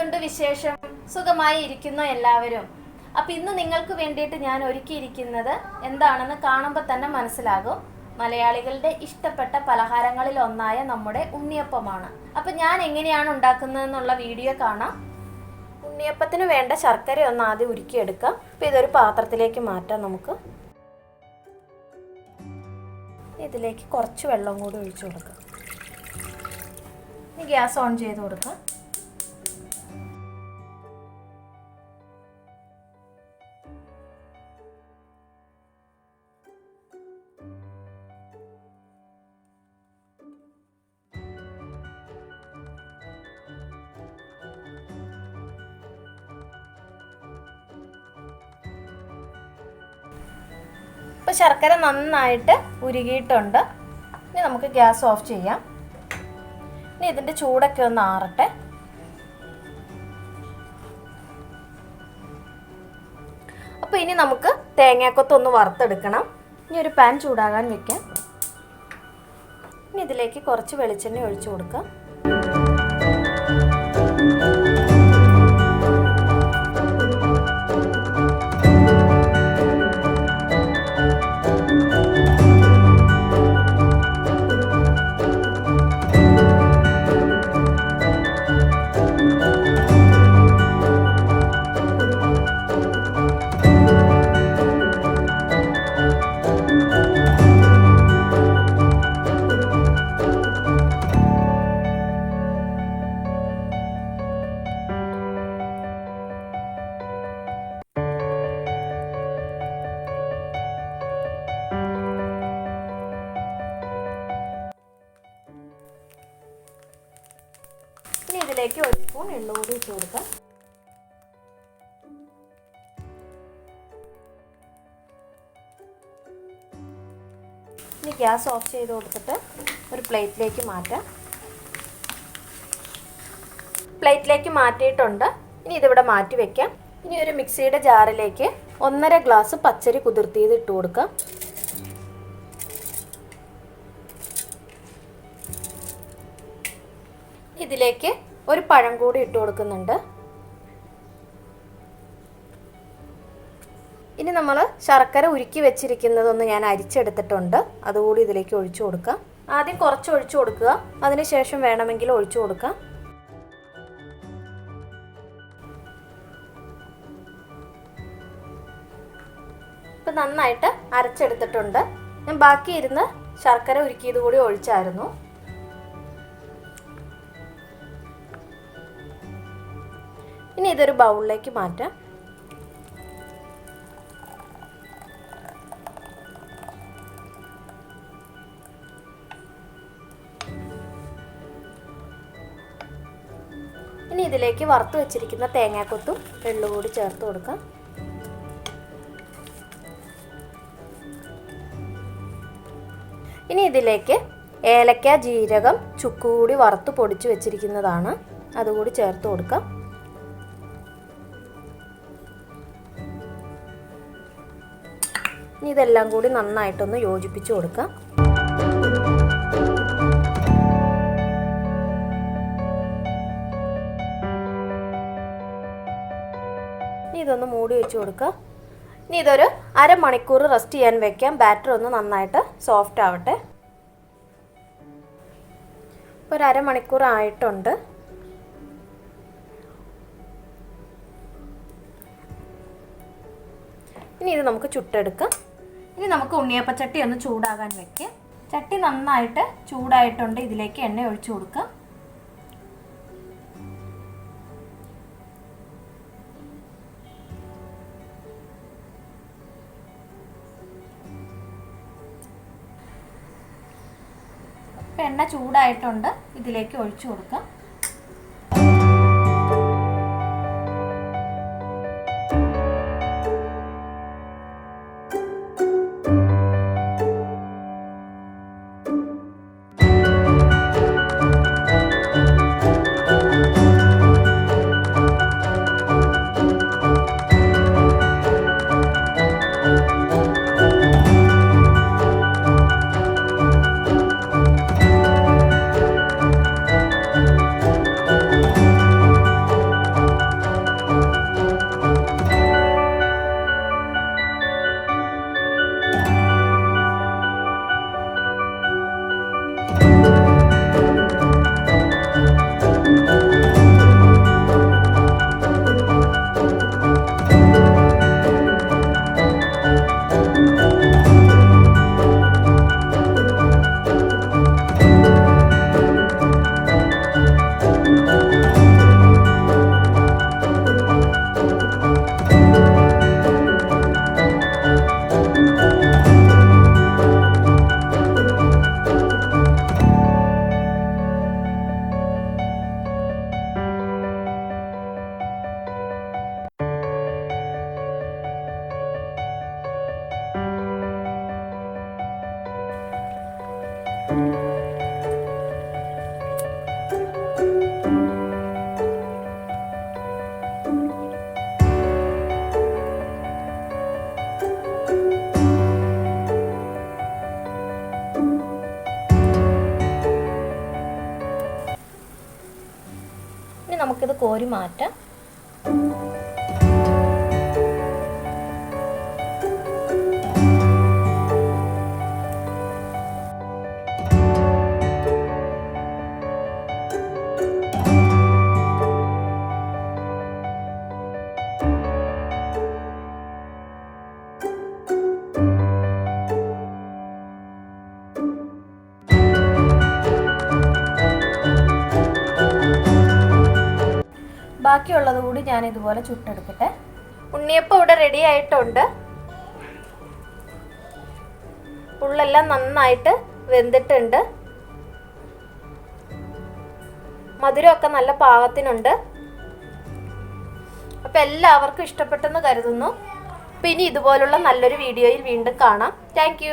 എന്തുണ്ട് വിശേഷം? സുഖമായി ഇരിക്കുന്നു എല്ലാവരും. അപ്പോൾ ഇന്ന് നിങ്ങൾക്ക് വേണ്ടിയിട്ട് ഞാൻ ഒരുക്കിയിരിക്കുന്നത് എന്താണെന്ന് കാണുമ്പോൾ തന്നെ മനസ്സിലാകും. മലയാളികളുടെ ഇഷ്ടപ്പെട്ട പലഹാരങ്ങളിൽ ഒന്നായ നമ്മുടെ ഉണ്ണിയപ്പമാണ്. അപ്പോൾ ഞാൻ എങ്ങനെയാണ് ഉണ്ടാക്കുന്നതെന്നുള്ള വീഡിയോ കാണാം. ഉണ്ണിയപ്പത്തിന് വേണ്ട ശർക്കര ഒന്ന് ആദ്യം ഉരുക്കിയെടുക്കാം. അപ്പോൾ ഇതൊരു പാത്രത്തിലേക്ക് മാറ്റാം. നമുക്ക് ഇതിലേക്ക് കുറച്ച് വെള്ളം കൂടി ഒഴിച്ചു കൊടുക്കാം. ഇനി ഗ്യാസ് ഓൺ ചെയ്ത് കൊടുക്കാം. ഇപ്പോൾ ശർക്കര നന്നായിട്ട് ഉരുകിയിട്ടുണ്ട്. ഇനി നമുക്ക് ഗ്യാസ് ഓഫ് ചെയ്യാം. ഇനി ഇതിൻ്റെ ചൂടൊക്കെ ഒന്ന് ആറട്ടെ. അപ്പോൾ ഇനി നമുക്ക് തേങ്ങാക്കൊത്തൊന്ന് വറുത്തെടുക്കണം. ഇനി ഒരു പാൻ ചൂടാകാൻ വെക്കാം. ഇനി ഇതിലേക്ക് കുറച്ച് വെളിച്ചെണ്ണ ഒഴിച്ചു കൊടുക്കാം. ഇനി ഇതിലേക്ക് ഒരു സ്പൂൺ എള്ള് കൂടി ഇട്ട് കൊടുക്കാം. ഇനി ഗ്യാസ് ഓഫ് ചെയ്ത് കൊടുത്തിട്ട് ഒരു പ്ലേറ്റിലേക്ക് മാറ്റാം. പ്ലേറ്റിലേക്ക് മാറ്റിയിട്ടുണ്ട്. ഇനി ഇതിവിടെ മാറ്റി വെക്കാം. ഇനി ഒരു മിക്സിയുടെ ജാറിലേക്ക് 1.5 ഗ്ലാസ് പച്ചരി കുതിർത്തിയത് ഇട്ട് കൊടുക്കാം. ഇതിലേക്ക് ഒരു പഴം കൂടി ഇട്ട് കൊടുക്കുന്നുണ്ട്. ഇനി നമ്മൾ ശർക്കര ഉരുക്കി വെച്ചിരിക്കുന്നതൊന്ന് ഞാൻ അരിച്ചെടുത്തിട്ടുണ്ട്. അതുകൂടി ഇതിലേക്ക് ഒഴിച്ചു കൊടുക്കാം. ആദ്യം കുറച്ച് ഒഴിച്ചു കൊടുക്കുക, അതിനുശേഷം വേണമെങ്കിൽ ഒഴിച്ചു കൊടുക്കാം. ഇപ്പം നന്നായിട്ട് അരച്ചെടുത്തിട്ടുണ്ട്. ഞാൻ ബാക്കി ഇരുന്ന് ശർക്കര ഉരുക്കിയത് കൂടി ഒഴിച്ചായിരുന്നു. ഇനി ഇതൊരു ബൗളിലേക്ക് മാറ്റാം. ഇനി ഇതിലേക്ക് വറുത്ത് വെച്ചിരിക്കുന്ന തേങ്ങാക്കൊത്തും എള്ളും കൂടി ചേർത്ത് കൊടുക്കാം. ഇനി ഇതിലേക്ക് ഏലക്ക, ജീരകം, ചുക്ക് കൂടി വറുത്ത് പൊടിച്ച് വെച്ചിരിക്കുന്നതാണ്. അതുകൂടി ചേർത്ത് കൊടുക്കാം. ഇനി ഇതെല്ലാം കൂടി നന്നായിട്ടൊന്ന് യോജിപ്പിച്ച് കൊടുക്കാം. ഇനി ഇതൊന്ന് മൂടി വെച്ച് കൊടുക്കാം. ഇനി ഇതൊരു അരമണിക്കൂർ റെസ്റ്റ് ചെയ്യാൻ വെക്കാം. ബാറ്റർ ഒന്ന് നന്നായിട്ട് സോഫ്റ്റ് ആവട്ടെ. ഇപ്പോൾ ഒരു അരമണിക്കൂർ ആയിട്ടുണ്ട്. ഇനി ഇത് നമുക്ക് ചുട്ടെടുക്കാം. ഇനി നമുക്ക് ഉണ്ണിയപ്പച്ചട്ടി ഒന്ന് ചൂടാകാൻ വെക്കാം. ചട്ടി നന്നായിട്ട് ചൂടായിട്ടുണ്ട്. ഇതിലേക്ക് എണ്ണ ഒഴിച്ചു കൊടുക്കാം. എണ്ണ ചൂടായിട്ടുണ്ട്. ഇതിലേക്ക് ഒഴിച്ചു കൊടുക്കാം. കോരി മാറ്റാം. ബാക്കിയുള്ളത് കൂടി ഞാൻ ഇതുപോലെ ചുട്ടെടുക്കട്ടെ. ഉണ്ണിയപ്പം ഇവിടെ റെഡി ആയിട്ടുണ്ട്. ഉള്ളെല്ലാം നന്നായിട്ട് വെന്തിട്ടുണ്ട്. മധുരമൊക്കെ നല്ല പാകത്തിനുണ്ട്. അപ്പം എല്ലാവർക്കും ഇഷ്ടപ്പെട്ടെന്ന് കരുതുന്നു. അപ്പം ഇനി ഇതുപോലുള്ള നല്ലൊരു വീഡിയോയിൽ വീണ്ടും കാണാം. താങ്ക്